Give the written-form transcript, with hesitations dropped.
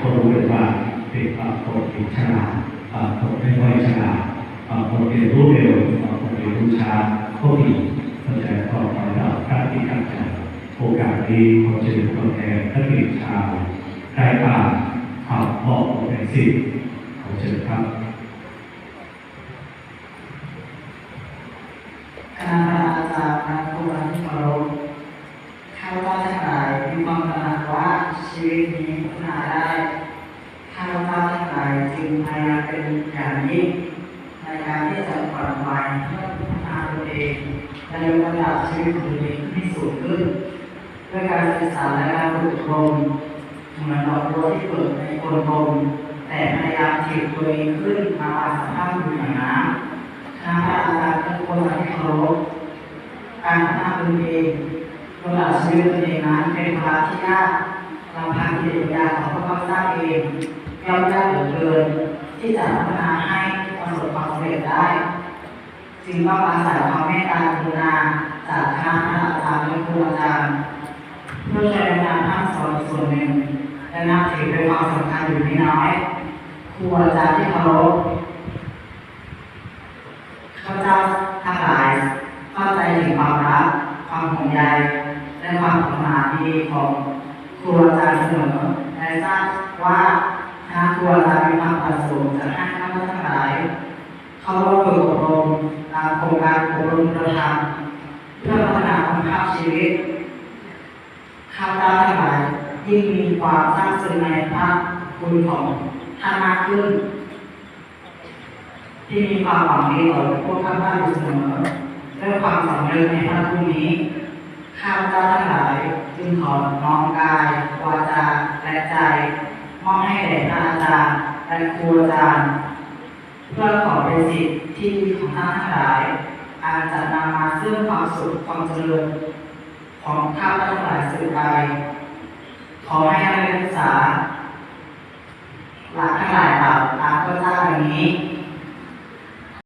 ก็รู้เลยว่าเป็นคนที่ฉลาดคนไม่ค่อยฉลาดคนเรียนรู้เร็วคนเรียนรู้ช้าก็ดีเพราะฉะนั้นก็ขอให้เราตั้งที่ตั้งใจโอกาสนี้ขอเชิญตัวแทนนักเรียนชาวใกล้บ้านข่าวพ่อของแม่สิขอเชิญครับคณะอาจารย์นักบุญที่เคารพข้าพเจ้าทั้งหลายมีความตระหนักว่าชีวิตนี้พัฒนาได้ข้าพเจ้าทั้งหลายจึงพยายามเป็นอย่างยิ่งในการที่จะปรับใหม่เพื่อพัฒนาตัวเองและยกระดับชีวิตของตัวเองให้สูงขึ้นด้วยการศึกษาและการฝึกฝนเหมือนดอกบัวที่เกิดในโคนลมแต่พยายามถีบตัวเองขึ้นมาสภาพอยู่อย่างน้ำคณะอาจารย์ทุกคนที่เคารพการพัฒนาตนเองยกระดับชีวิตตัวเองนั้นเป็นภาระที่ยากลำพังจิตวิญญาณของพวกเราสร้างเองย่อมยากเหลือเกินที่จะพัฒนาให้ประสบความสำเร็จได้จึงต้องอาศัยความเมตตากรุณาจากคณะอาจารย์และครูอาจารย์เพื่อช่วยในการทำสอนส่วนหนึ่งและนับถือเป็นความสำคัญอยู่ไม่น้อยครูอาจารย์ที่เคารพข้าพเจ้าทั้งหลายเข้าใจถึงความรักความห่วงใยและความปรารถนาดีของครูอาจารย์เสมอและทราบว่าคณะครูอาจารย์มีความประสงค์จะให้ข้าพเจ้าทั้งหลายเข้าร่วมฝึกอบรมตามโครงการอบรมประธานเพื่อพัฒนาคุณภาพชีวิตข้าพเจ้าทั้งหลายยิ่งมีความซาบซึ้งในพระคุณของท่านมากขึ้นที่มีความหวังดีต่อพวกข้าพเจ้าอยู่เสมอด้วยความสำเร็จในพระคุณนี้ข้าพเจ้าทั้งหลายจึงขอน้อมกายวาจาและใจมอบให้แด่พระอาจารย์และครูอาจารย์เพื่อขอเป็นสิทธิ์ที่ดีของท่านทั้งหลายอาจจะนำมาซึ่งความสุขความเจริญของข้าพเจ้าทั้งหลายสืบไปขอให้นักศึกษา